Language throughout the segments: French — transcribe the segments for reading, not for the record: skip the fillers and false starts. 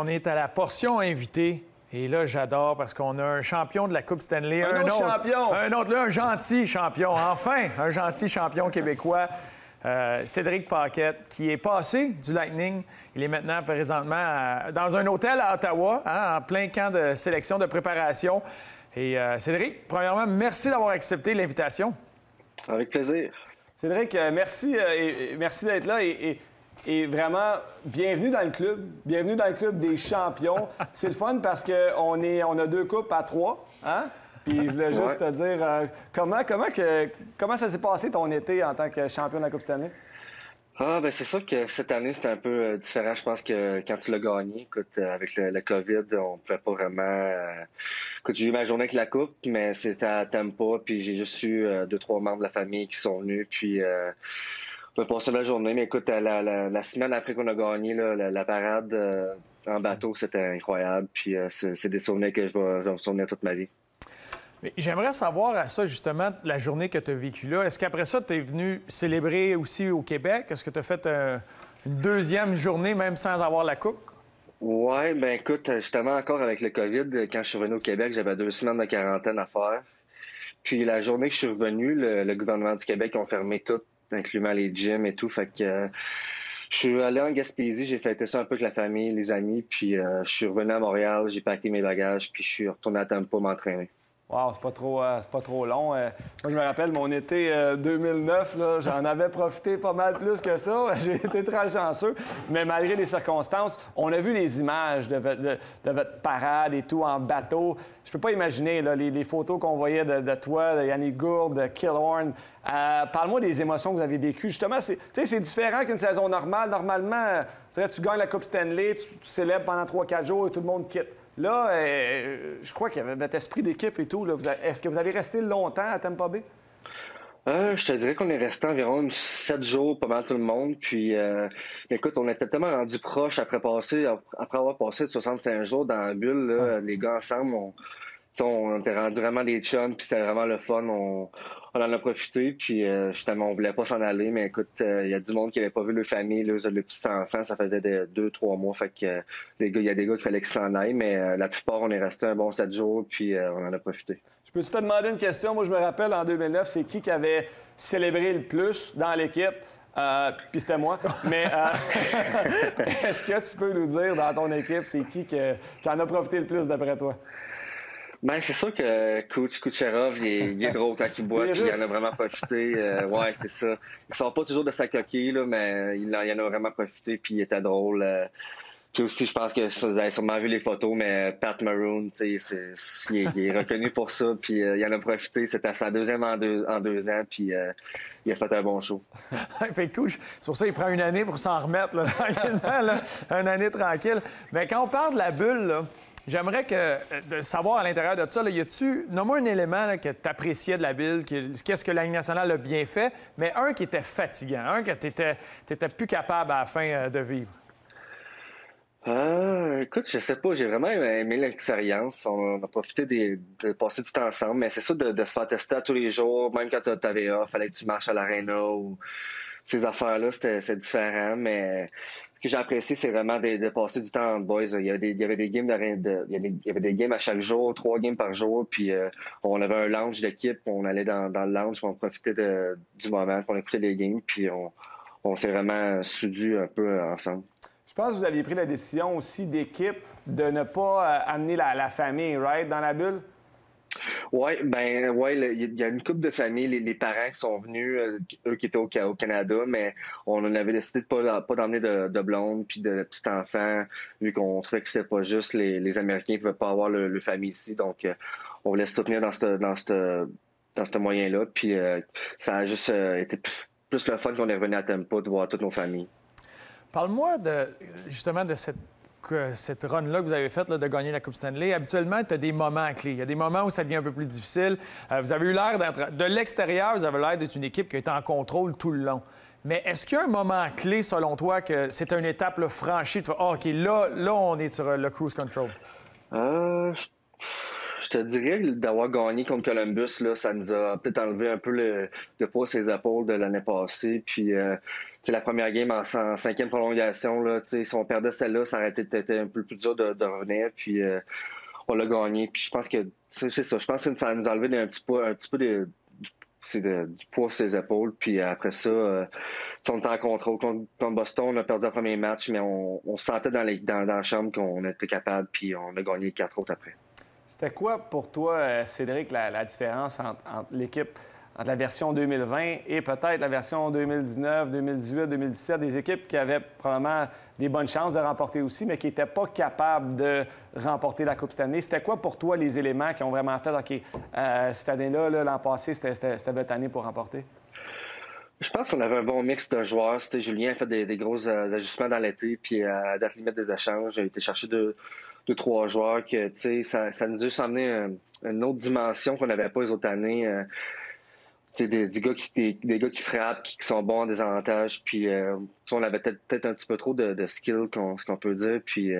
on est à la portion invitée. Et là, j'adore parce qu'on a un champion de la Coupe Stanley. Un autre champion! Un autre, là, un gentil champion. Enfin, un gentil champion québécois. Cédric Paquette, qui est passé du Lightning. Il est maintenant présentement dans un hôtel à Ottawa, hein, en plein camp de sélection, de préparation. Et Cédric, premièrement, merci d'avoir accepté l'invitation. Avec plaisir. Cédric, merci, merci d'être là et vraiment, bienvenue dans le club. Bienvenue dans le club des champions. C'est le fun parce qu'on a 2 coupes à 3, hein? Puis je voulais juste te dire, comment ça s'est passé ton été en tant que champion de la Coupe Stanley? Ben c'est sûr que cette année, c'était un peu différent. Je pense que quand tu l'as gagné, écoute, avec le COVID, on pouvait pas vraiment... Écoute, j'ai eu ma journée avec la Coupe, mais c'était à Tampa, puis j'ai juste eu 2-3 membres de la famille qui sont venus, puis on a passé la journée. Mais écoute, la semaine après qu'on a gagné, là, la parade en bateau, c'était incroyable, puis c'est des souvenirs que je vais me souvenir toute ma vie. J'aimerais savoir à ça, justement, la journée que tu as vécue là. Est-ce qu'après ça, tu es venu célébrer aussi au Québec? Est-ce que tu as fait une deuxième journée, même sans avoir la Coupe? Oui, bien écoute, justement, encore avec le COVID, quand je suis revenu au Québec, j'avais 2 semaines de quarantaine à faire. Puis la journée que je suis revenu, le gouvernement du Québec a fermé tout, incluant les gyms et tout. Fait que je suis allé en Gaspésie, j'ai fêté ça un peu avec la famille, les amis. Puis je suis revenu à Montréal, j'ai packé mes bagages, puis je suis retourné à Tampa m'entraîner. Wow, c'est pas trop long. Moi, je me rappelle, mon été 2009, j'en avais profité pas mal plus que ça. J'ai été très chanceux. Mais malgré les circonstances, on a vu les images de votre parade et tout en bateau. Je peux pas imaginer là, les photos qu'on voyait de toi, de Yannick Gourde, de Killorn. Parle-moi des émotions que vous avez vécues. Justement, c'est différent qu'une saison normale. Normalement, tu gagnes la Coupe Stanley, tu célèbres pendant 3-4 jours et tout le monde quitte. Là, je crois qu'il y avait votre esprit d'équipe et tout. Est-ce que vous avez resté longtemps à Tampa Bay? Je te dirais qu'on est resté environ 7 jours, pas mal tout le monde. Puis, écoute, on était tellement rendus proches après avoir passé 65 jours dans la bulle. Là, les gars ensemble, on était rendus vraiment des chums, puis c'était vraiment le fun. On en a profité, puis justement, on voulait pas s'en aller. Mais écoute, il y a du monde qui avait pas vu leur famille, le petit enfant, ça faisait 2-3 mois. Fait que il y a des gars qui fallait qu'ils s'en aillent, mais la plupart, on est resté un bon 7 jours, puis on en a profité. Je peux-tu te demander une question? Moi, je me rappelle, en 2009, c'est qui avait célébré le plus dans l'équipe? Puis c'était moi. Mais est-ce que tu peux nous dire, dans ton équipe, c'est qui en a profité le plus d'après toi? Ben c'est sûr que Kucherov, il est drôle quand il boit, puis il en a vraiment profité. Ouais, c'est ça. Il sort pas toujours de sa coquille, là, mais il en a vraiment profité, puis il était drôle. Puis aussi, je pense que vous avez sûrement vu les photos, mais Pat Maroon, il est reconnu pour ça, puis il en a profité. C'était sa deuxième en deux ans, puis il a fait un bon show. Fait cool. C'est pour ça qu'il prend une année pour s'en remettre, là, tranquillement, là. Une année tranquille. Mais quand on parle de la bulle, là, j'aimerais de savoir à l'intérieur de ça, là, y a-tu, nomme-moi un élément là, que tu appréciais de la bulle, qu'est-ce que la Ligue nationale a bien fait, mais un qui était fatigant, un que tu n'étais plus capable à la fin de vivre. Écoute, je sais pas, j'ai vraiment aimé l'expérience. On a profité de passer du temps ensemble, mais c'est sûr de se faire tester à tous les jours, même quand t'avais off, fallait que tu marches à l'aréna ou ces affaires-là, c'est différent, mais ce que j'ai apprécié, c'est vraiment de passer du temps entre boys. Il y avait des games il y avait des games à chaque jour, 3 games par jour, puis on avait un lounge d'équipe, on allait dans le lounge, on profitait du moment, on écoutait les games, puis on s'est vraiment soudus un peu ensemble. Je pense que vous aviez pris la décision aussi d'équipe de ne pas amener la famille, right, dans la bulle? Oui, il y a une couple de familles, les parents qui sont venus, eux qui étaient au Canada, mais on en avait décidé de pas d'emmener de blonde puis de petits enfants, vu qu'on trouvait que c'était pas juste les Américains qui ne pouvaient pas avoir le famille ici, donc on voulait se soutenir dans ce moyen-là, puis ça a juste été plus le fun qu'on est revenu à Tampa de voir toutes nos familles. Parle-moi justement de cette run-là que vous avez faite de gagner la Coupe Stanley. Habituellement, tu as des moments clés. Il y a des moments où ça devient un peu plus difficile. Vous avez eu l'air d'être... De l'extérieur, vous avez l'air d'être une équipe qui a été en contrôle tout le long. Mais est-ce qu'il y a un moment clé, selon toi, que c'est une étape là, franchie? Tu vas, OK, là, on est sur le cruise control. Je te dirais d'avoir gagné contre Columbus, là, ça nous a peut-être enlevé un peu le poids sur les épaules de l'année passée. Puis, la première game en cinquième prolongation, là, si on perdait celle-là, ça aurait été un peu plus dur de revenir. Puis, on l'a gagné. Puis, je pense que c'est ça. Je pense que ça nous a enlevé un petit peu du poids sur les épaules. Puis après ça, on était en contrôle. Contre Boston, on a perdu le premier match, mais on sentait dans la chambre qu'on était capable, puis on a gagné les 4 autres après. C'était quoi pour toi, Cédric, la différence entre l'équipe, entre la version 2020 et peut-être la version 2019, 2018, 2017, des équipes qui avaient probablement des bonnes chances de remporter aussi, mais qui n'étaient pas capables de remporter la Coupe Stanley? C'était quoi pour toi les éléments qui ont vraiment fait, OK, cette année-là, l'an passé, c'était votre année pour remporter? Je pense qu'on avait un bon mix de joueurs. Julien a fait des gros ajustements dans l'été, puis à date limite des échanges, j'ai été chercher deux, trois joueurs que, ça nous a juste amené une autre dimension qu'on n'avait pas les autres années. Des gars qui frappent, qui sont bons en désavantage. Puis on avait peut-être un petit peu trop de skill, ce qu'on peut dire. Puis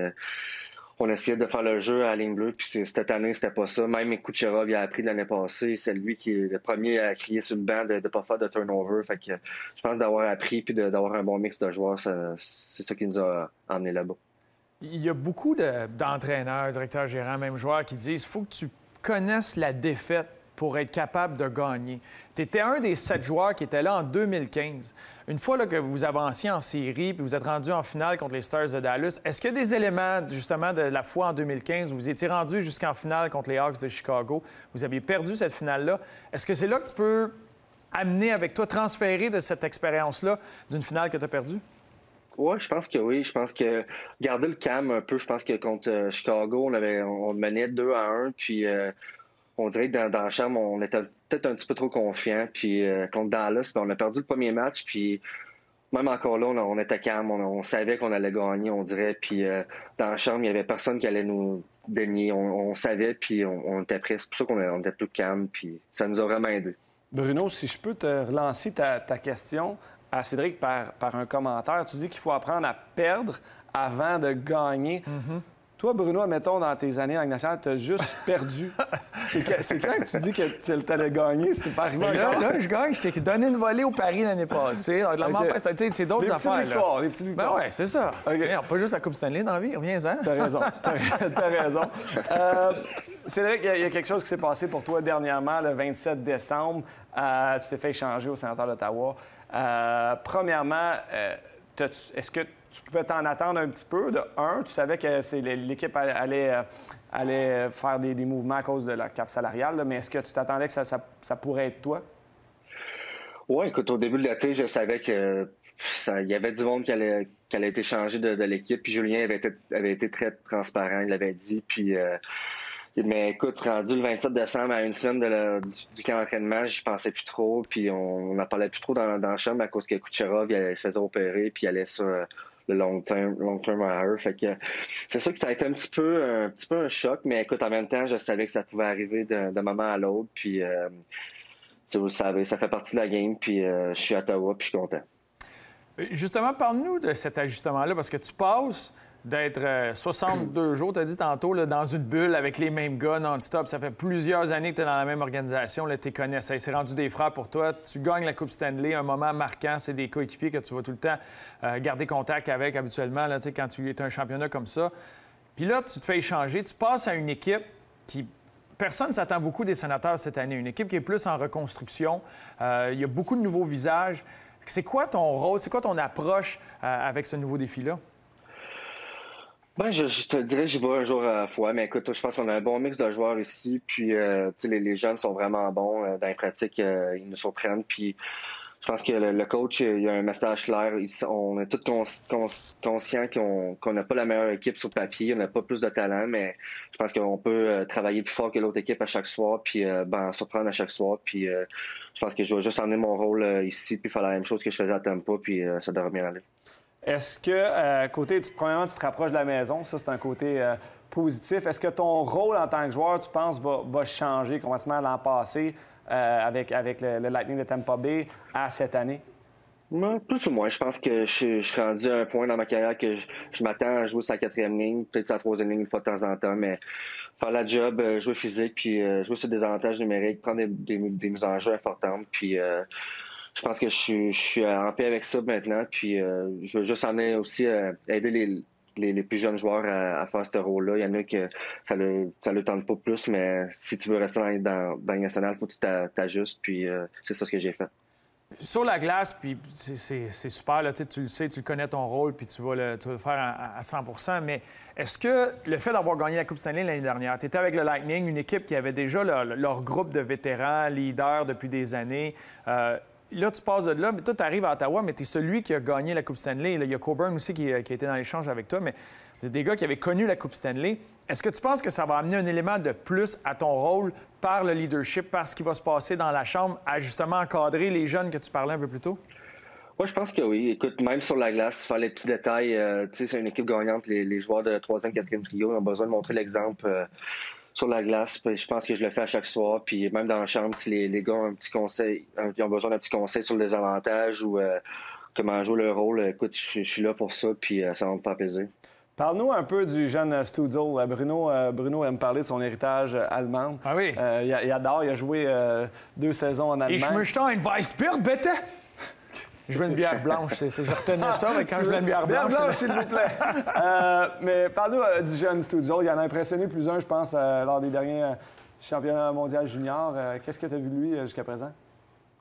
on essayait de faire le jeu à la ligne bleue. Puis cette année, c'était pas ça. Même Kucherov, il a appris l'année passée. C'est lui qui est le premier à crier sur le banc de ne pas faire de turnover. Fait que je pense d'avoir appris puis d'avoir un bon mix de joueurs, c'est ça qui nous a emmenés là-bas. Il y a beaucoup d'entraîneurs, directeurs gérants, même joueurs qui disent qu'il faut que tu connaisses la défaite pour être capable de gagner. Tu étais un des 7 joueurs qui étaient là en 2015. Une fois là, que vous avanciez en série puis vous êtes rendu en finale contre les Stars de Dallas, est-ce qu'il y a des éléments, justement, de la fois en 2015 où vous étiez rendu jusqu'en finale contre les Hawks de Chicago, vous aviez perdu cette finale-là? Est-ce que c'est là que tu peux amener avec toi, transférer de cette expérience-là d'une finale que tu as perdue? Oui, je pense que oui. Je pense que garder le calme un peu, je pense que contre Chicago, on menait 2-1, puis on dirait que dans la chambre, on était peut-être un petit peu trop confiants. Puis contre Dallas, on a perdu le premier match. Puis même encore là, on était calme. On savait qu'on allait gagner, on dirait. Puis dans la chambre, il n'y avait personne qui allait nous dénier. On savait, puis on était prêts. C'est pour ça qu'on était plus calme. Puis ça nous a vraiment aidé. Bruno, si je peux te relancer ta question à Cédric par un commentaire. Tu dis qu'il faut apprendre à perdre avant de gagner. Mm-hmm. Toi, Bruno, admettons, dans tes années en Ligue nationale, tu as juste perdu. C'est quand que tu dis que tu allais gagner? C'est pas arrivé encore? Là, je gagne. Je t'ai donné une volée au Paris l'année passée. Okay. C'est d'autres affaires. Les petites victoires. Ben ouais, c'est ça. Okay. Pas juste la Coupe Stanley dans la vie. Reviens-en. T'as raison. T'as raison. Cédric, il y a quelque chose qui s'est passé pour toi dernièrement, le 27 décembre. Tu t'es fait échanger au Sénateur d'Ottawa. Premièrement, est-ce que tu pouvais t'en attendre un petit peu? De un, tu savais que l'équipe allait faire des mouvements à cause de la cap salariale, là, mais est-ce que tu t'attendais que ça pourrait être toi? Oui, écoute, au début de l'été, je savais que il y avait du monde qui allait être échangé de l'équipe. Puis Julien avait été très transparent, il l'avait dit. Puis, mais écoute, rendu le 27 décembre à une semaine du camp d'entraînement, j'y pensais plus trop. Puis on n'en parlait plus trop dans la chambre à cause que Kucherov il se faisait opérer, puis il allait sur le long-term hire. Fait que c'est sûr que ça a été un petit peu un choc, mais écoute, en même temps, je savais que ça pouvait arriver d'un moment à l'autre. Puis vous le savez, ça fait partie de la game. Puis je suis à Ottawa, puis je suis content. Justement, parle-nous de cet ajustement-là, parce que tu passes d'être 62 jours, tu as dit tantôt, là, dans une bulle avec les mêmes gars non-stop. Ça fait plusieurs années que tu es dans la même organisation, tu les connais. Ça s'est rendu des frères pour toi. Tu gagnes la Coupe Stanley, un moment marquant. C'est des coéquipiers que tu vas tout le temps garder contact avec habituellement là, quand tu es un championnat comme ça. Puis là, tu te fais échanger. Tu passes à une équipe qui... Personne ne s'attend beaucoup des Sénateurs cette année. Une équipe qui est plus en reconstruction. Il y a beaucoup de nouveaux visages. C'est quoi ton rôle? C'est quoi ton approche avec ce nouveau défi-là? Ben, je te dirais que j'y vais un jour à la fois, mais écoute, je pense qu'on a un bon mix de joueurs ici, puis les jeunes sont vraiment bons dans les pratiques, ils nous surprennent, puis je pense que le coach, il y a un message clair, on est tous conscients qu'on n'a pas la meilleure équipe sur papier, on n'a pas plus de talent, mais je pense qu'on peut travailler plus fort que l'autre équipe à chaque soir, puis surprendre à chaque soir, puis je pense que je vais juste emmener mon rôle ici, puis faire la même chose que je faisais à Tampa, puis ça devrait bien aller. Est-ce que, premièrement, tu te rapproches de la maison, ça, c'est un côté positif. Est-ce que ton rôle en tant que joueur, tu penses, va changer complètement l'an passé avec le Lightning de Tampa Bay à cette année? Plus ou moins. Je pense que je suis rendu à un point dans ma carrière que je m'attends à jouer sa 4e ligne, peut-être sa 3e ligne une fois de temps en temps, mais faire la job, jouer physique, puis jouer sur des avantages numériques, prendre des mises en jeu importantes. Puis je pense que je suis en paix avec ça maintenant. Puis je veux juste amener aussi aider les plus jeunes joueurs à faire ce rôle-là. Il y en a que ça le tente pas plus, mais si tu veux rester dans la Ligue nationale, il faut que tu t'ajustes. Puis c'est ça ce que j'ai fait. Sur la glace, puis c'est super, là, tu le sais, tu connais ton rôle, puis tu vas le faire à 100 mais est-ce que le fait d'avoir gagné la Coupe Stanley l'année dernière, tu étais avec le Lightning, une équipe qui avait déjà leur groupe de vétérans, leaders depuis des années, là, tu passes de là, mais toi, tu arrives à Ottawa, mais tu es celui qui a gagné la Coupe Stanley. Là, il y a Coburn aussi qui a été dans l'échange avec toi, mais vous êtes des gars qui avaient connu la Coupe Stanley. Est-ce que tu penses que ça va amener un élément de plus à ton rôle par le leadership, par ce qui va se passer dans la chambre, à justement encadrer les jeunes que tu parlais un peu plus tôt? Oui, je pense que oui. Écoute, même sur la glace, faire les petits détails, tu sais, c'est une équipe gagnante. Les joueurs de 3e, 4e trio ont besoin de montrer l'exemple sur la glace. Puis je pense que je le fais à chaque soir. Puis même dans la chambre, si les gars ont un petit conseil, ils ont besoin d'un petit conseil sur les avantages ou comment jouer leur rôle, écoute, je suis là pour ça. Puis ça va me faire plaisir. Parle-nous un peu du jeune Stützle. Bruno aime parler de son héritage allemand. Ah oui? Il adore. Il a joué 2 saisons en Allemagne. Ich möchte ein Weissbier, bitte! Je veux une bière blanche. Je retenais ça, mais quand je veux une bière blanche... Bière blanche, s'il vous plaît. Mais parle-nous du jeune Stützle. Il en a impressionné plus un, je pense, lors des derniers championnats mondiaux juniors. Qu'est-ce que tu as vu de lui jusqu'à présent?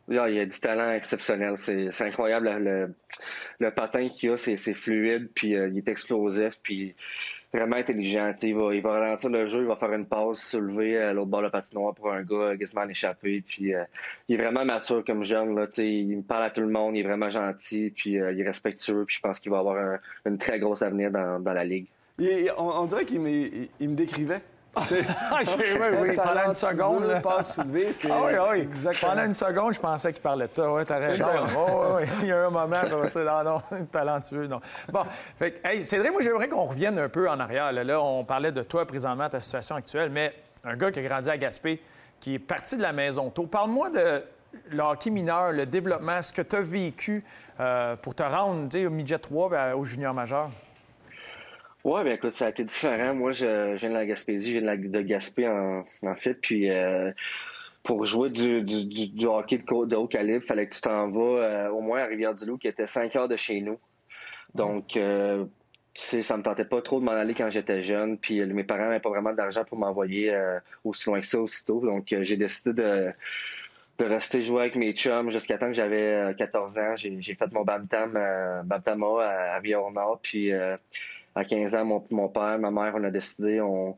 Il a du talent exceptionnel. C'est incroyable le patin qu'il a, c'est fluide, puis il est explosif, puis vraiment intelligent. Il va ralentir le jeu, il va faire une passe, soulever à l'autre bord de la patinoire pour un gars quasiment en échappé. Puis il est vraiment mature comme jeune. Là, il parle à tout le monde, il est vraiment gentil, puis il est respectueux, puis je pense qu'il va avoir un très gros avenir dans la Ligue. On dirait qu'il me décrivait. Oui, pendant une seconde. Passe soulevé, oui. Exactement. Pendant une seconde, je pensais qu'il parlait de toi. Oui, t'as raison. Oui. Il y a un moment, c'est non, talentueux. Non. Bon, Cédric, moi, j'aimerais qu'on revienne un peu en arrière. Là, on parlait de toi présentement, ta situation actuelle, mais un gars qui a grandi à Gaspé, qui est parti de la maison tôt. Parle-moi de le hockey mineur, le développement, ce que tu as vécu pour te rendre au midget 3 au junior majeur. Oui, bien écoute, ça a été différent. Moi, je viens de la Gaspésie, je viens de Gaspé en fait. Puis pour jouer du hockey de haut calibre, il fallait que tu t'en vas au moins à Rivière-du-Loup, qui était 5 heures de chez nous. Donc, ça me tentait pas trop de m'en aller quand j'étais jeune. Puis mes parents n'avaient pas vraiment d'argent pour m'envoyer aussi loin que ça, aussitôt. Donc, j'ai décidé de rester jouer avec mes chums jusqu'à temps que j'avais 14 ans. J'ai fait mon Bantama à Rivière-au-Nord. Puis à 15 ans, mon père, ma mère, on a décidé, on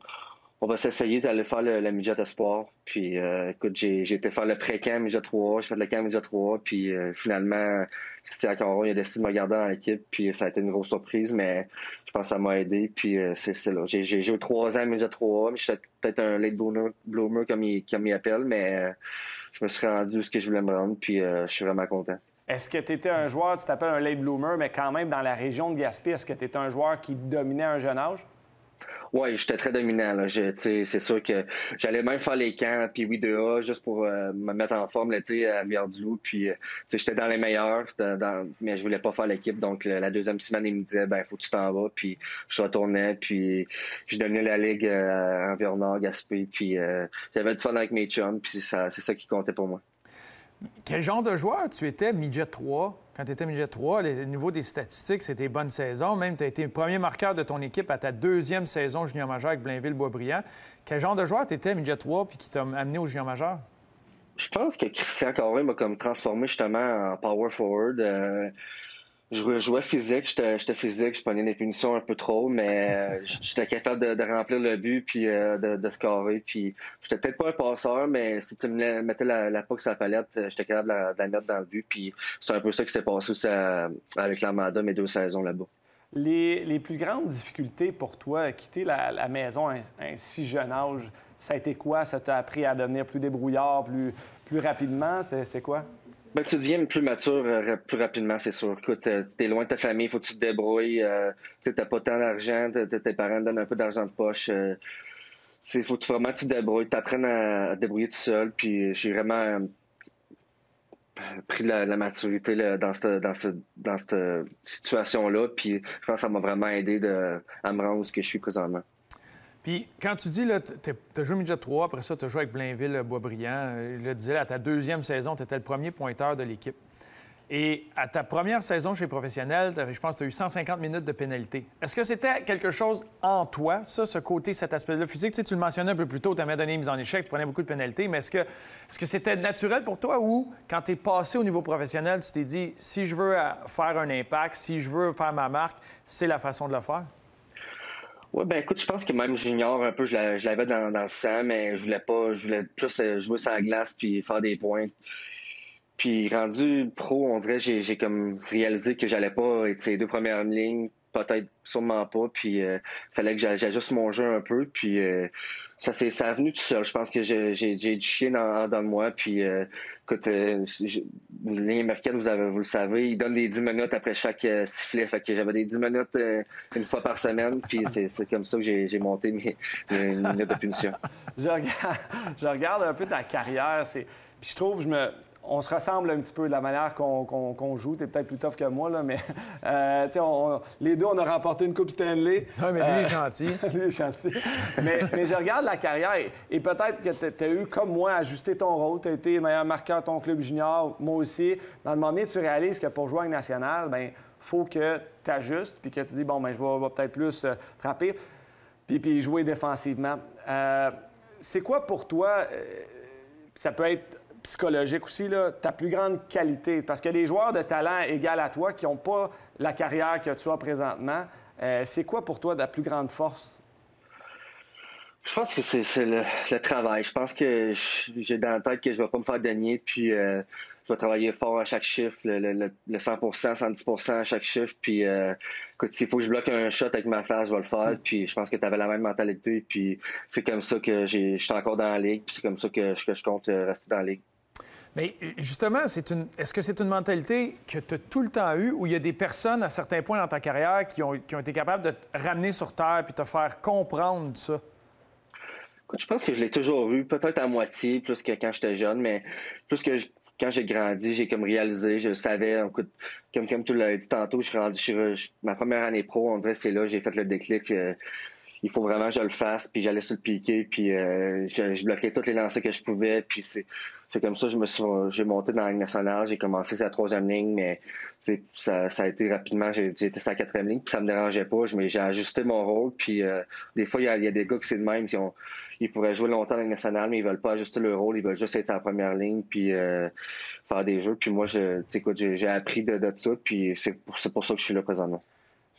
va s'essayer d'aller faire le midget espoir. Puis, écoute, j'ai été faire le pré-camp midget 3, j'ai fait le camp midget 3, puis finalement, Christian Caron, il a décidé de me garder dans l'équipe, puis ça a été une grosse surprise, mais je pense que ça m'a aidé, puis c'est là. J'ai joué 3 ans midget 3, mais j'étais peut-être un late bloomer comme il appelle, mais je me suis rendu où ce que je voulais me rendre, puis je suis vraiment content. Est-ce que tu étais un joueur, tu t'appelles un late bloomer, mais quand même dans la région de Gaspé, est-ce que tu étais un joueur qui dominait à un jeune âge? Oui, j'étais très dominant. Là. C'est sûr que j'allais même faire les camps, puis oui, 2A, juste pour me mettre en forme l'été à Rivière-du-Loup. Puis j'étais dans les meilleurs, mais je voulais pas faire l'équipe. Donc la deuxième semaine, il me disait, faut que tu t'en vas. Puis je retournais, puis je dominais la ligue en Environ-Nord, Gaspé. Puis j'avais du fun avec mes chums, puis c'est ça qui comptait pour moi. Quel genre de joueur tu étais, midget 3? Quand tu étais midget 3, au niveau des statistiques, c'était bonne saison. Même, tu as été le premier marqueur de ton équipe à ta 2e saison junior majeur avec Blainville-Boisbriand. Quel genre de joueur tu étais, midget 3, puis qui t'a amené au junior majeur? Je pense que Christian Caron m'a comme transformé justement en power forward. Je jouais physique, j'étais physique, je prenais des punitions un peu trop, mais j'étais capable de remplir le but puis de scorer. Puis j'étais peut-être pas un passeur, mais si tu me mettais la puck sur la palette, j'étais capable de la mettre dans le but. Puis c'est un peu ça qui s'est passé aussi avec l'Armada, mes 2 saisons là-bas. Les plus grandes difficultés pour toi à quitter la maison à un si jeune âge, ça a été quoi? Ça t'a appris à devenir plus débrouillard, plus rapidement? C'est quoi? Tu deviens plus mature plus rapidement, c'est sûr. Écoute, t'es loin de ta famille, il faut que tu te débrouilles. T'as pas tant d'argent, tes parents te donnent un peu d'argent de poche. Faut vraiment que tu te débrouilles, t'apprennes à te débrouiller tout seul. Puis j'ai vraiment pris la maturité là, dans cette situation-là. Puis je pense que ça m'a vraiment aidé à me rendre où je suis présentement. Puis quand tu dis, tu as joué midget 3, après ça, tu as joué avec Blainville, Boisbriand. Je le disais, à ta deuxième saison, tu étais le premier pointeur de l'équipe. Et à ta première saison chez les professionnels, je pense que tu as eu 150 minutes de pénalité. Est-ce que c'était quelque chose en toi, ça, ce côté, cet aspect-là physique? Tu sais, tu le mentionnais un peu plus tôt, tu avais donné une mise en échec, tu prenais beaucoup de pénalités, mais est-ce que c'était naturel pour toi ou quand tu es passé au niveau professionnel, tu t'es dit, si je veux faire un impact, si je veux faire ma marque, c'est la façon de le faire? Oui, ben écoute, je pense que même junior, un peu, je l'avais dans le sang, mais je voulais plus jouer sur la glace puis faire des points. Puis rendu pro, on dirait j'ai comme réalisé que j'allais pas être ces deux premières lignes, peut-être sûrement pas. Puis fallait que j'ajuste mon jeu un peu. Puis ça est venu tout seul. Je pense que j'ai du chien dans moi. Puis écoute, les lignes américaines, vous le savez, ils donnent des 10 minutes après chaque sifflet. Fait que j'avais des 10 minutes une fois par semaine. Puis c'est comme ça que j'ai monté mes minutes de punition. Je regarde un peu ta carrière. Puis je trouve, on se ressemble un petit peu de la manière qu'on joue. Tu es peut-être plus tough que moi, là, mais les deux, on a remporté une Coupe Stanley. Oui, mais lui, il est gentil. Lui, il est gentil. mais je regarde la carrière et peut-être que tu as eu, comme moi, ajusté ton rôle. Tu as été meilleur marqueur de ton club junior, moi aussi. Dans le moment donné, tu réalises que pour jouer en national, bien, il faut que tu ajustes puis que tu dis, bon, bien, je vais peut-être plus frapper puis jouer défensivement. C'est quoi pour toi, ça peut être psychologique aussi, là, ta plus grande qualité? Parce que les joueurs de talent égal à toi qui n'ont pas la carrière que tu as présentement, c'est quoi pour toi ta plus grande force? Je pense que c'est le travail. Je pense que j'ai dans la tête que je ne vais pas me faire gagner, puis je vais travailler fort à chaque chiffre, le 100%, 110% à chaque chiffre. Puis, écoute, s'il faut que je bloque un shot avec ma face, je vais le faire. Puis, je pense que tu avais la même mentalité. Puis, c'est comme ça que je suis encore dans la ligue. Puis, c'est comme ça que je compte rester dans la ligue. Mais justement, est-ce que c'est une mentalité que tu as tout le temps eue ou il y a des personnes à certains points dans ta carrière qui ont été capables de te ramener sur terre puis te faire comprendre ça? Écoute, je pense que je l'ai toujours eu, peut-être à moitié, plus que quand j'étais jeune, mais plus que quand j'ai grandi, j'ai comme réalisé, je savais, écoute, comme tu l'as dit tantôt, ma première année pro, on dirait que c'est là, j'ai fait le déclic. Il faut vraiment que je le fasse, puis j'allais sur le piqué, puis je bloquais tous les lancers que je pouvais, puis c'est comme ça que j'ai monté dans la Ligue nationale, j'ai commencé sa troisième ligne, mais ça a été rapidement, j'ai été sa quatrième ligne, puis ça me dérangeait pas, mais j'ai ajusté mon rôle, puis des fois, il y a des gars qui c'est de même, ils pourraient jouer longtemps dans la Ligue nationale, mais ils veulent pas ajuster leur rôle, ils veulent juste être sa première ligne, puis faire des jeux, puis moi, j'ai appris de ça, puis c'est pour ça que je suis là présentement.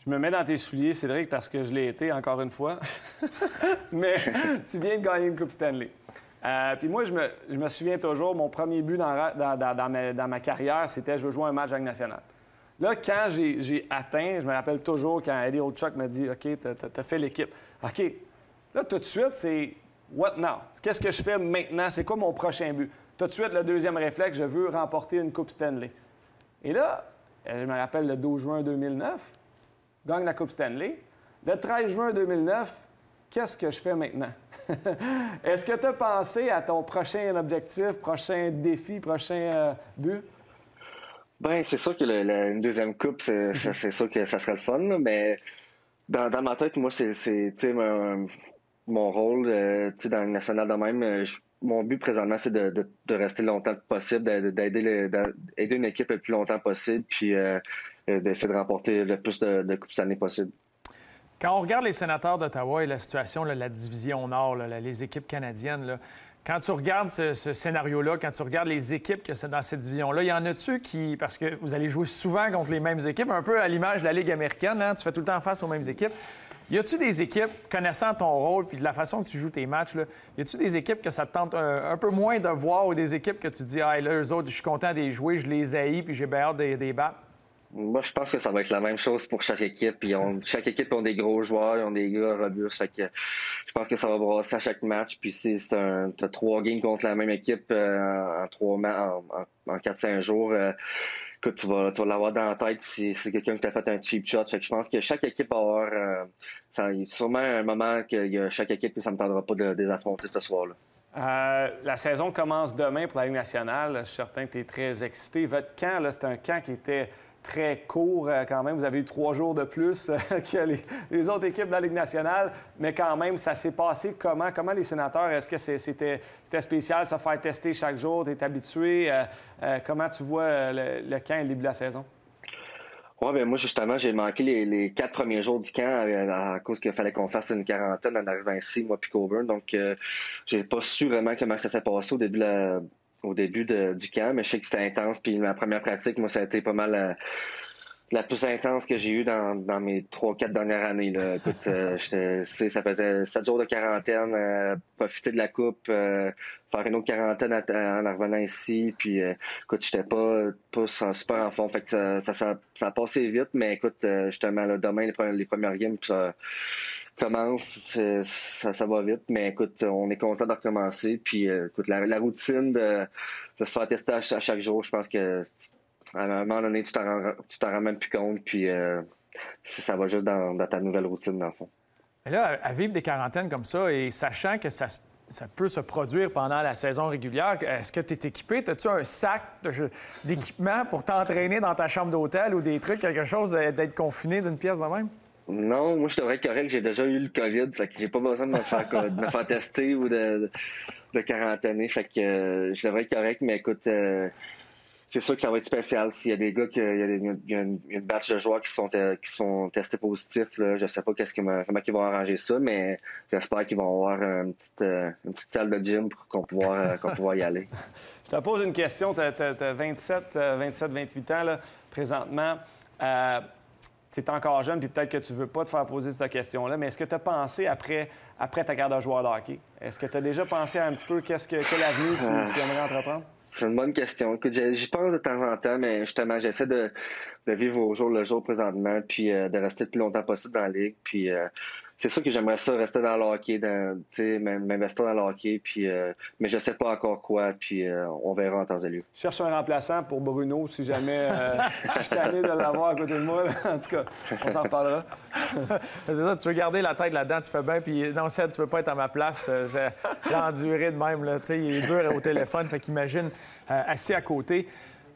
Je me mets dans tes souliers, Cédric, parce que je l'ai été, encore une fois. Mais tu viens de gagner une Coupe Stanley. Puis moi, je me souviens toujours, mon premier but dans ma carrière, c'était je veux jouer un match avec national. Là, quand j'ai atteint, je me rappelle toujours quand Eddie Olchuk m'a dit « OK, t'as fait l'équipe. » OK, là, tout de suite, c'est « What now? » Qu'est-ce que je fais maintenant? C'est quoi mon prochain but? Tout de suite, le deuxième réflexe, je veux remporter une Coupe Stanley. Et là, je me rappelle le 12 juin 2009, gagne la Coupe Stanley. Le 13 juin 2009, qu'est-ce que je fais maintenant? Est-ce que tu as pensé à ton prochain objectif, prochain défi, prochain but? Bien, c'est sûr que une deuxième coupe, c'est sûr que ça serait le fun, là, mais dans ma tête, moi, c'est mon rôle dans le national de même. Mon but présentement, c'est de rester le longtemps possible, d'aider une équipe le plus longtemps possible, puis d'essayer de remporter le plus de Coupes Stanley possible. Quand on regarde les Sénateurs d'Ottawa et la situation, la division Nord, les équipes canadiennes, là, quand tu regardes ce scénario-là, quand tu regardes les équipes que c'est dans cette division-là, il y en a-tu qui, parce que vous allez jouer souvent contre les mêmes équipes, un peu à l'image de la Ligue américaine, hein, tu fais tout le temps face aux mêmes équipes. Y a-tu des équipes, connaissant ton rôle puis de la façon que tu joues tes matchs, là, y a-tu des équipes que ça te tente un peu moins de voir ou des équipes que tu dis, ah, là, eux autres, je suis content de les jouer, je les haïs puis j'ai bien hâte de les battre? Moi, je pense que ça va être la même chose pour chaque équipe. Chaque équipe a des gros joueurs, ils ont des gars robustes. Fait que je pense que ça va brasser à chaque match. Puis si t'as 3 games contre la même équipe en 4-5 jours, que tu vas l'avoir dans la tête si c'est quelqu'un qui t'a fait un cheap shot. Fait que je pense que chaque équipe va avoir il y a sûrement un moment que chaque équipe, ça ne me tendra pas de les affronter ce soir-là. La saison commence demain pour la Ligue nationale. Je suis certain que tu es très excité. Votre camp, là, c'est un camp qui était très court quand même. Vous avez eu 3 jours de plus que les autres équipes de la Ligue nationale, mais quand même, ça s'est passé comment? Comment les Sénateurs, est-ce que c'était spécial se faire tester chaque jour? Tu es habitué? Comment tu vois le camp et le début de la saison? Oui, bien moi, justement, j'ai manqué les 4 premiers jours du camp à cause qu'il fallait qu'on fasse une quarantaine en arrivant ici, moi puis Coburn. Donc, j'ai pas su vraiment comment ça s'est passé au début du camp, mais je sais que c'était intense. Puis ma première pratique, moi, ça a été pas mal la plus intense que j'ai eue dans mes 3-4 dernières années. Là. Écoute, ça faisait 7 jours de quarantaine, profiter de la coupe, faire une autre quarantaine en revenant ici. Puis, écoute, j'étais pas super en forme. Fait que ça a passé vite, mais écoute, justement, là, demain, les premières games, ça commence, ça va vite. Mais écoute, on est content de recommencer. Puis, écoute, la routine de se faire tester à chaque jour, je pense que à un moment donné, tu t'en rends même plus compte, puis ça va juste dans ta nouvelle routine, dans le fond. Mais là, à vivre des quarantaines comme ça et sachant que ça peut se produire pendant la saison régulière, est-ce que tu es équipé? As-tu un sac d'équipement pour t'entraîner dans ta chambre d'hôtel ou des trucs, quelque chose d'être confiné d'une pièce de même? Non, moi, je devrais être correct. J'ai déjà eu le COVID, fait que j'ai pas besoin de me faire tester ou de quarantainer. Fait que je devrais être correct, mais écoute... c'est sûr que ça va être spécial. S'il y a des gars, il y a une batch de joueurs qui sont testés positifs, là, je sais pas comment ils vont arranger ça, mais j'espère qu'ils vont avoir une petite salle de gym pour qu'on pouvoir y aller. Je te pose une question. Tu as 27, 28 ans là, présentement. Tu es encore jeune, puis peut-être que tu ne veux pas te faire poser cette question-là, mais est-ce que tu as pensé après ta carrière de joueur de hockey? Est-ce que tu as déjà pensé un petit peu quelle avenue tu aimerais entreprendre? C'est une bonne question. Écoute, j'y pense de temps en temps, mais justement, j'essaie de vivre au jour le jour présentement, puis de rester le plus longtemps possible dans la ligue. Puis c'est sûr que j'aimerais ça, rester dans le hockey, m'investir dans le hockey, puis, mais je sais pas encore quoi, puis on verra en temps et lieu. Je cherche un remplaçant pour Bruno, si jamais je suis tanné de l'avoir à côté de moi. En tout cas, on s'en reparlera. C'est ça, tu veux garder la tête là-dedans, tu fais bien, puis non, Ced, tu veux pas être à ma place. L'endurer de même, là, tu sais, il est dur au téléphone, fait qu'imagine, assis à côté.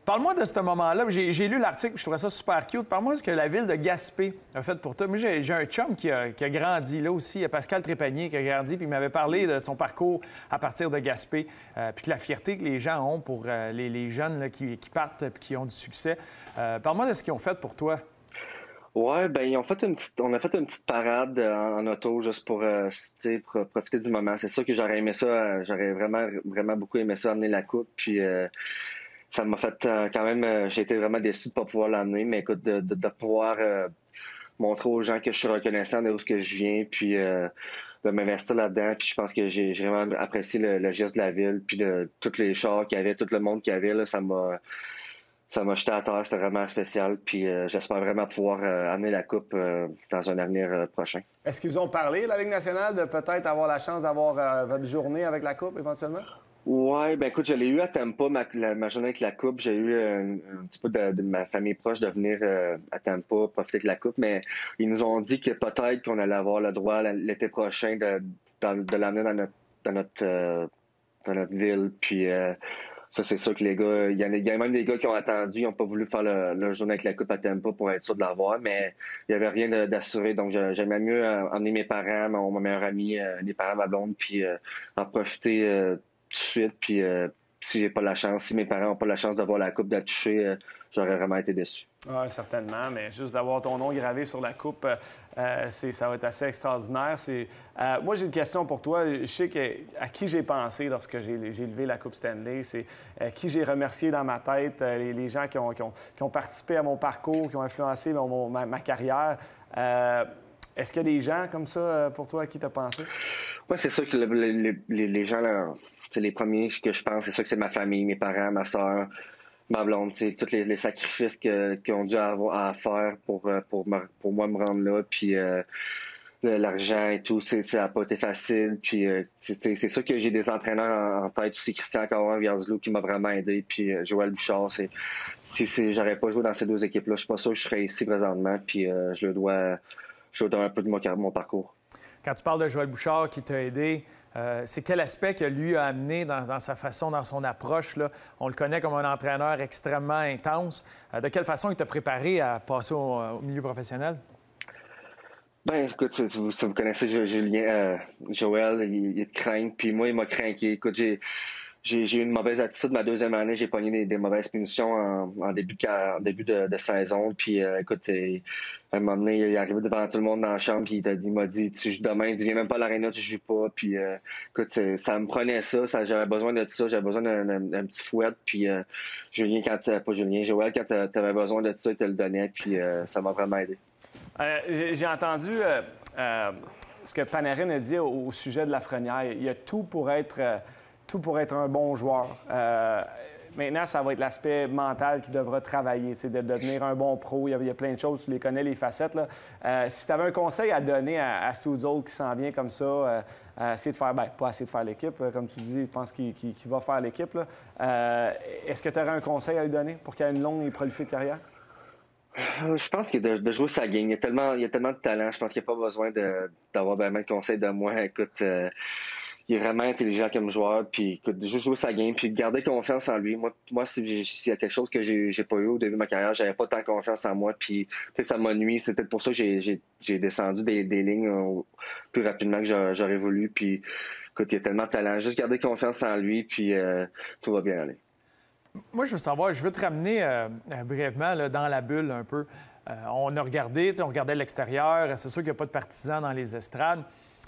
Parle-moi de ce moment-là. J'ai lu l'article, je trouvais ça super cute. Parle-moi de ce que la ville de Gaspé a fait pour toi. Moi, j'ai un chum qui a grandi là aussi, Pascal Trépanier, qui a grandi, puis il m'avait parlé de son parcours à partir de Gaspé, puis de la fierté que les gens ont pour les jeunes là, qui partent et qui ont du succès. Parle-moi de ce qu'ils ont fait pour toi. Ouais, ben on a fait une petite parade en auto juste pour profiter du moment. C'est sûr que j'aurais aimé ça, j'aurais vraiment beaucoup aimé ça, amener la coupe, puis ça m'a fait quand même, j'ai été vraiment déçu de ne pas pouvoir l'amener, mais écoute, de pouvoir montrer aux gens que je suis reconnaissant de où que je viens, puis de m'investir là-dedans, puis je pense que j'ai vraiment apprécié le geste de la ville, puis de tous les chars qu'il y avait, tout le monde qu'il y avait, là, ça m'a jeté à terre, c'était vraiment spécial, puis j'espère vraiment pouvoir amener la coupe dans un avenir prochain. Est-ce qu'ils ont parlé, la Ligue nationale, de peut-être avoir la chance d'avoir votre journée avec la coupe, éventuellement? Ouais, ben écoute, je l'ai eu à Tampa, ma journée avec la coupe. J'ai eu un petit peu de ma famille proche de venir à Tampa profiter de la coupe, mais ils nous ont dit que peut-être qu'on allait avoir le droit l'été prochain de l'amener dans notre ville. Puis ça, c'est sûr que les gars, il y a même des gars qui ont attendu, ils n'ont pas voulu faire leur journée avec la coupe à Tampa pour être sûr de l'avoir, mais il n'y avait rien d'assuré. Donc j'aimais mieux emmener mes parents, mon meilleur ami, les parents de ma blonde, puis en profiter tout de suite, puis si mes parents n'ont pas la chance de voir la coupe, de la toucher, j'aurais vraiment été déçu. Oui, certainement, mais juste d'avoir ton nom gravé sur la coupe, ça va être assez extraordinaire. Moi, j'ai une question pour toi. Je sais à qui j'ai pensé lorsque j'ai levé la Coupe Stanley. C'est qui j'ai remercié dans ma tête, les gens qui ont participé à mon parcours, qui ont influencé ma carrière. Est-ce qu'il y a des gens comme ça pour toi à qui tu as pensé? Oui, c'est sûr que les gens, là, les premiers que je pense, c'est sûr que c'est ma famille, mes parents, ma soeur, ma blonde, tous les sacrifices qu'ils ont dû avoir à faire pour moi me rendre là, puis l'argent et tout, ça n'a pas été facile, puis c'est sûr que j'ai des entraîneurs en tête aussi, Christian Caron-Vierzlou qui m'a vraiment aidé, puis Joël Bouchard, si j'aurais pas joué dans ces deux équipes-là, je suis pas sûr que je serais ici présentement, puis je le dois un peu de mon parcours. Quand tu parles de Joël Bouchard qui t'a aidé, C'est quel aspect que lui a amené dans sa façon, dans son approche, là? On le connaît comme un entraîneur extrêmement intense. De quelle façon il t'a préparé à passer au milieu professionnel? Ben, écoute, si vous connaissez Julien, Joël, il est craint, puis moi, il m'a craqué. Écoute, j'ai eu une mauvaise attitude ma deuxième année. J'ai pogné des mauvaises punitions en début de saison. Puis, écoute, à un moment donné, il est arrivé devant tout le monde dans la chambre, puis il m'a dit, tu joues demain, tu viens même pas à l'aréna, tu joues pas. Puis, écoute, ça me prenait ça. J'avais besoin de ça. J'avais besoin d'un petit fouet. Puis, Joël, quand t'avais besoin de ça, il te le donnait. Puis, ça m'a vraiment aidé. J'ai entendu ce que Panarin a dit au sujet de Lafrenière. Il y a tout pour être un bon joueur. Maintenant, ça va être l'aspect mental qui devra travailler, de devenir un bon pro. Il y a plein de choses, tu les connais, les facettes. Là. Si tu avais un conseil à donner à Stützle qui s'en vient comme ça, essayer de faire, pas essayer de faire l'équipe, comme tu dis, je pense qu'il va faire l'équipe. Est-ce que tu aurais un conseil à lui donner pour qu'il ait une longue et prolifique carrière? Je pense que de jouer sa game, il y a tellement de talent. Je pense qu'il n'y a pas besoin d'avoir vraiment de conseils de moi. Écoute, il est vraiment intelligent comme joueur. Puis, écoute, de juste jouer sa game, puis de garder confiance en lui. Moi, s'il y a quelque chose que j'ai pas eu au début de ma carrière, j'avais pas tant confiance en moi. Puis, peut-être ça m'a nuit. C'est peut-être pour ça que j'ai descendu des lignes plus rapidement que j'aurais voulu. Puis, écoute, il y a tellement de talent. Juste garder confiance en lui, puis tout va bien aller. Moi, je veux savoir, je veux te ramener brièvement là, dans la bulle un peu. On a regardé, on regardait l'extérieur. C'est sûr qu'il n'y a pas de partisans dans les estrades.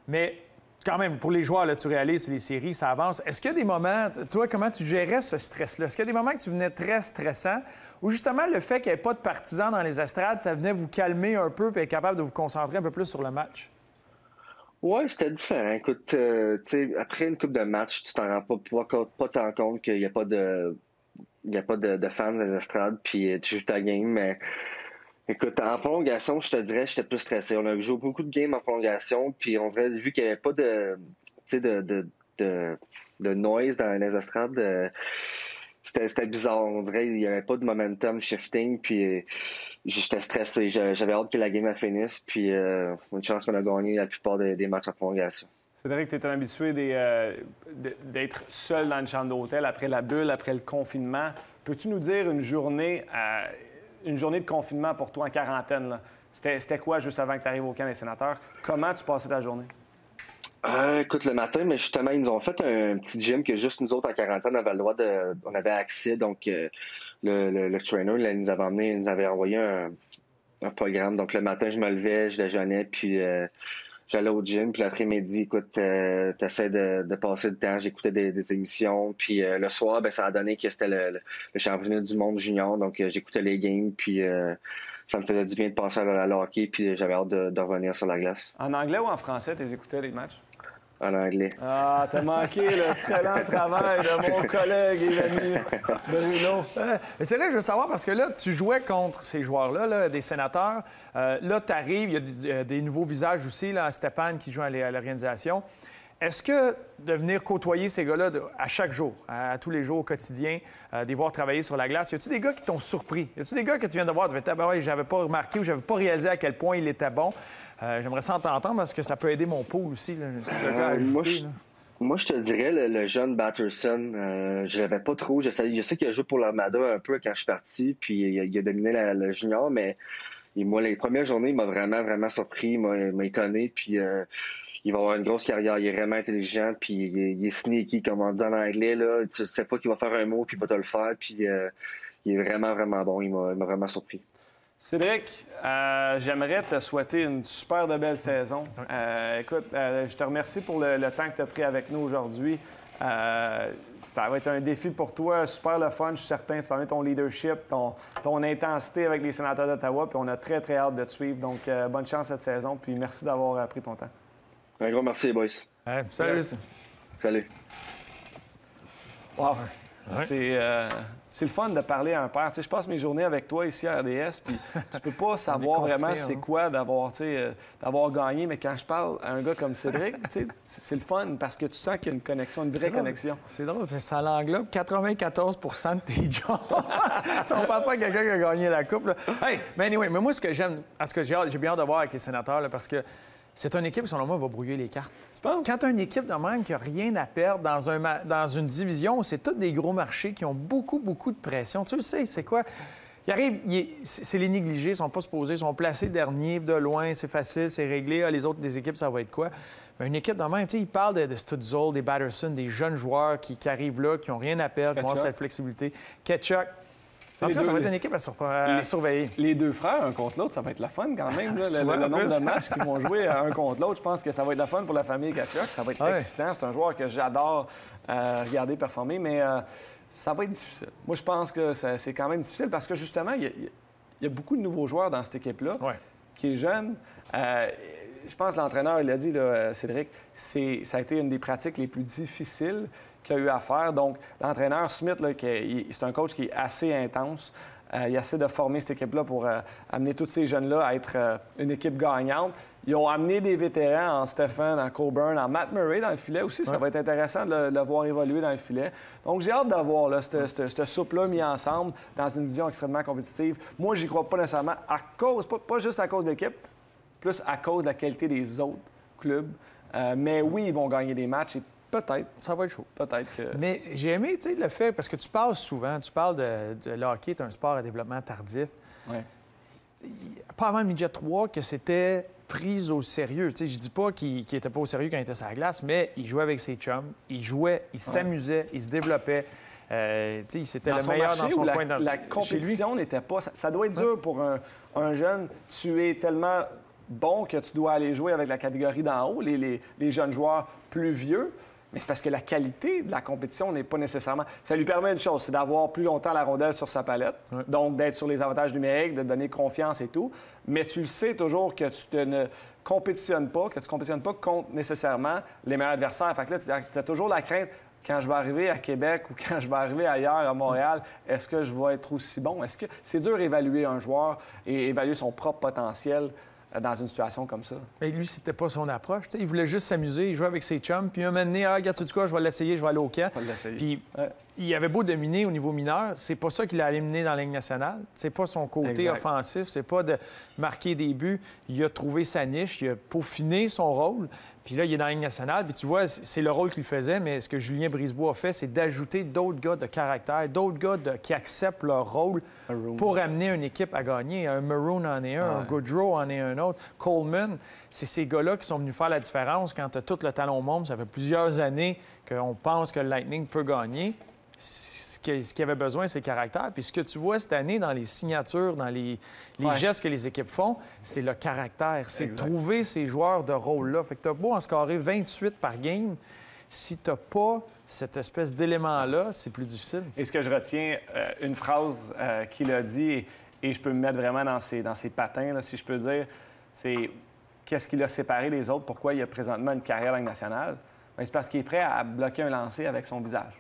Mais quand même, pour les joueurs, là, tu réalises, les séries, ça avance. Est-ce qu'il y a des moments, toi, comment tu gérais ce stress-là? Est-ce qu'il y a des moments que tu venais très stressant ou justement le fait qu'il n'y ait pas de partisans dans les estrades, ça venait vous calmer un peu et être capable de vous concentrer un peu plus sur le match? Oui, c'était différent. Écoute, tu sais, après une couple de matchs, tu t'en rends pas tant compte qu'il n'y a pas de... Il n'y a pas de fans dans les estrades, puis tu joues ta game. Mais écoute, en prolongation, je te dirais, j'étais plus stressé. On a joué beaucoup de games en prolongation, puis on dirait, vu qu'il n'y avait pas de noise dans les estrades, c'était bizarre. On dirait qu'il n'y avait pas de momentum shifting, puis j'étais stressé. J'avais hâte que la game finisse, puis une chance qu'on a gagné la plupart des matchs en prolongation. Cédric, tu es un habitué d'être seul dans une chambre d'hôtel après la bulle, après le confinement. Peux-tu nous dire une journée de confinement pour toi en quarantaine? C'était quoi juste avant que tu arrives au camp des sénateurs? Comment tu passais ta journée? Écoute, le matin, mais justement, ils nous ont fait un petit gym que juste nous autres en quarantaine, on avait accès. Donc, le trainer là, il nous avait envoyé un programme. Donc, le matin, je me levais, je déjeunais, puis... j'allais au gym, puis l'après-midi, écoute, t'essaies de passer le temps. J'écoutais des émissions, puis le soir, ça a donné que c'était le championnat du monde junior, donc j'écoutais les games, puis ça me faisait du bien de passer à l'hockey, puis j'avais hâte de revenir sur la glace. En anglais ou en français, tu écoutais les matchs? En anglais. Ah, t'as manqué l'excellent travail de mon collègue et ami Bruno. Mais c'est vrai, je veux savoir, parce que là, tu jouais contre ces joueurs-là, là, des sénateurs. Là, tu arrives, il y a des nouveaux visages aussi, là, Stéphane qui joue à l'organisation. Est-ce que de venir côtoyer ces gars-là à chaque jour, à tous les jours, au quotidien, de les voir travailler sur la glace, y a-tu des gars qui t'ont surpris? Y a-tu des gars que tu viens de voir, tu fais, ouais, j'avais pas remarqué ou j'avais pas réalisé à quel point il était bon? J'aimerais ça t'entendre parce que ça peut aider mon pool aussi. Là, moi, je te dirais, le jeune Batterson, je l'avais pas trop. Je sais qu'il a joué pour l'Armada un peu quand je suis parti, puis il a dominé le junior, mais moi, les premières journées, il m'a vraiment, vraiment surpris, il m'a étonné, puis il va avoir une grosse carrière. Il est vraiment intelligent, puis il est sneaky, comme on dit en anglais. Là. Tu sais pas qu'il va faire un mot, puis il va te le faire, puis il est vraiment, vraiment bon. Il m'a vraiment surpris. Cédric, j'aimerais te souhaiter une super de belle saison. Écoute, je te remercie pour le temps que tu as pris avec nous aujourd'hui. Ça va être un défi pour toi, super le fun, je suis certain. Tu vas mettre ton leadership, ton intensité avec les sénateurs d'Ottawa, puis on a très, très hâte de te suivre. Donc, bonne chance cette saison, puis merci d'avoir pris ton temps. Un gros merci, les boys. Salut. Salut. Wow. C'est le fun de parler à un père. Tu sais, je passe mes journées avec toi ici à RDS, puis tu peux pas savoir vraiment c'est quoi d'avoir gagné, mais quand je parle à un gars comme Cédric, c'est le fun parce que tu sens qu'il y a une connexion, une vraie connexion. C'est drôle, ça l'englobe 94 % de tes jobs. Si on parle pas de quelqu'un qui a gagné la Coupe. Là. Hey, mais anyway, mais moi, ce que j'aime, en tout cas, j'ai bien hâte de voir avec les sénateurs, là, parce que c'est une équipe, selon moi, va brouiller les cartes. Tu penses? Quand tu as une équipe de même qui n'a rien à perdre dans une division où c'est tous des gros marchés qui ont beaucoup, beaucoup de pression, tu le sais, c'est quoi? Ils arrivent, c'est les négligés, ils sont pas supposés, ils sont placés derniers, de loin, c'est facile, c'est réglé. Ah, les autres des équipes, ça va être quoi? Mais une équipe de même, tu sais, ils parlent de Stutzel, des Batterson, des jeunes joueurs qui arrivent là, qui n'ont rien à perdre, qui ont cette flexibilité. Ketchuk. En tout cas, ça va être une équipe à surveiller. Les deux frères, un contre l'autre, ça va être la fun quand même. Là, le nombre de matchs qu'ils vont jouer un contre l'autre, je pense que ça va être la fun pour la famille Ketchuk. Ça va être excitant. C'est un joueur que j'adore regarder performer, mais ça va être difficile. Moi, je pense que c'est quand même difficile parce que, justement, il y a beaucoup de nouveaux joueurs dans cette équipe-là qui est jeune. Je pense que l'entraîneur, il l'a dit, là, Cédric, ça a été une des pratiques les plus difficiles qu'il a eu à faire. Donc, l'entraîneur Smith, là, c'est un coach qui est assez intense. Il essaie de former cette équipe-là pour amener tous ces jeunes-là à être une équipe gagnante. Ils ont amené des vétérans en Stephen, en Coburn, en Matt Murray dans le filet aussi. Ça va être intéressant de le voir évoluer dans le filet. Donc, j'ai hâte d'avoir cette soupe-là mis ensemble dans une vision extrêmement compétitive. Moi, j'y crois pas nécessairement à cause, pas juste à cause de l'équipe, plus à cause de la qualité des autres clubs. Mais oui, ils vont gagner des matchs et peut-être. Ça va être chaud. Peut-être que... Mais j'ai aimé, tu sais, le fait, parce que tu parles souvent, tu parles de le hockey est un sport à développement tardif. Oui. Pas avant le midget 3 que c'était pris au sérieux. Tu sais, je dis pas qu'il n'était pas au sérieux quand il était sur la glace, mais il jouait avec ses chums, il jouait, il s'amusait, il se développait. C'était le meilleur dans son coin. La compétition n'était pas... Ça doit être dur pour un jeune. Tu es tellement bon que tu dois aller jouer avec la catégorie d'en haut, les jeunes joueurs plus vieux. Mais c'est parce que la qualité de la compétition n'est pas nécessairement... Ça lui permet une chose, c'est d'avoir plus longtemps la rondelle sur sa palette, donc d'être sur les avantages numériques, de donner confiance et tout. Mais tu le sais toujours que tu ne compétitionnes pas, contre nécessairement les meilleurs adversaires. Fait que là, tu as toujours la crainte, quand je vais arriver à Québec ou quand je vais arriver ailleurs, à Montréal, est-ce que je vais être aussi bon? Est-ce que c'est dur d'évaluer un joueur et évaluer son propre potentiel dans une situation comme ça? Mais lui, c'était pas son approche. T'sais, il voulait juste s'amuser, il jouait avec ses chums. Puis un moment donné, regarde, tu dis quoi, je vais l'essayer, je vais aller au camp. Puis il avait beau dominer au niveau mineur, c'est pas ça qu'il a éliminé dans la Ligue nationale. C'est pas son côté offensif, c'est pas de marquer des buts. Il a trouvé sa niche, il a peaufiné son rôle. Puis là, il est dans la Ligue nationale. Puis tu vois, c'est le rôle qu'il faisait, mais ce que Julien Brisebois a fait, c'est d'ajouter d'autres gars de caractère, d'autres gars qui acceptent leur rôle pour amener une équipe à gagner. Un Maroon en est un Goodrow en est un autre, Coleman. C'est ces gars-là qui sont venus faire la différence quand tu as tout le talent au monde. Ça fait plusieurs années qu'on pense que le Lightning peut gagner. Ce qu'il avait besoin, c'est le caractère. Puis ce que tu vois cette année dans les signatures, dans les gestes que les équipes font, c'est le caractère. C'est trouver ces joueurs de rôle-là. Fait que tu as beau en scorer 28 par game, si tu n'as pas cette espèce d'élément-là, c'est plus difficile. Et ce que je retiens, une phrase qu'il a dit, et je peux me mettre vraiment dans ses patins, là, si je peux dire, c'est qu'est-ce qui l'a séparé des autres, pourquoi il a présentement une carrière en Ligue nationale? Bien, c'est parce qu'il est prêt à bloquer un lancer avec son visage.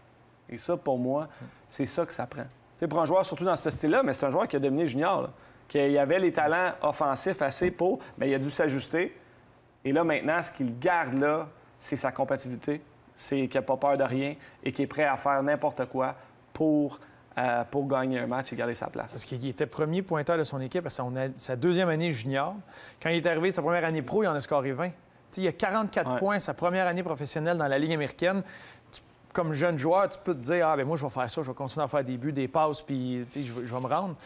Et ça, pour moi, c'est ça que ça prend. T'sais, pour un joueur, surtout dans ce style-là, mais c'est un joueur qui a dominé junior, là, qui avait les talents offensifs assez pour, mais il a dû s'ajuster. Et là, maintenant, ce qu'il garde là, c'est sa compatibilité, c'est qu'il n'a pas peur de rien et qu'il est prêt à faire n'importe quoi pour gagner un match et garder sa place. Parce qu'il était premier pointeur de son équipe à sa deuxième année junior. Quand il est arrivé de sa première année pro, il en a scoré 20. T'sais, il a 44 points sa première année professionnelle dans la Ligue américaine. Comme jeune joueur, tu peux te dire « Ah, bien moi, je vais faire ça, je vais continuer à faire des buts, des passes, puis je vais me rendre. »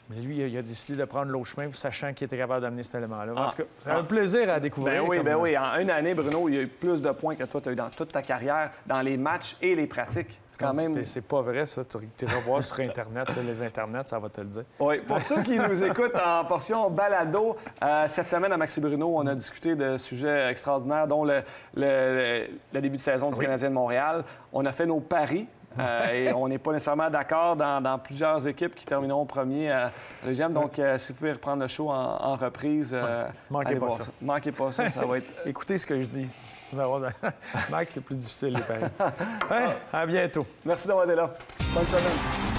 Mais lui, il a décidé de prendre l'autre chemin, sachant qu'il était capable d'amener cet élément-là. En tout cas, c'est un plaisir à découvrir. Ben oui. En une année, Bruno, il y a eu plus de points que toi, tu as eu dans toute ta carrière, dans les matchs et les pratiques. C'est quand même... C'est pas vrai, ça. Tu iras voir sur Internet, les Internets, ça va te le dire. Oui. Pour ceux qui nous écoutent en portion balado, cette semaine, à Maxi Bruno, on a discuté de sujets extraordinaires, dont le début de saison du Canadien de Montréal. On a fait nos paris. Et on n'est pas nécessairement d'accord dans plusieurs équipes qui termineront premier deuxième. Donc, si vous pouvez reprendre le show en reprise, manquez pas ça. Manquez pas ça, ça va être... Écoutez ce que je dis. Max, c'est plus difficile, les paris. À bientôt. Merci d'avoir été là. Bonne semaine.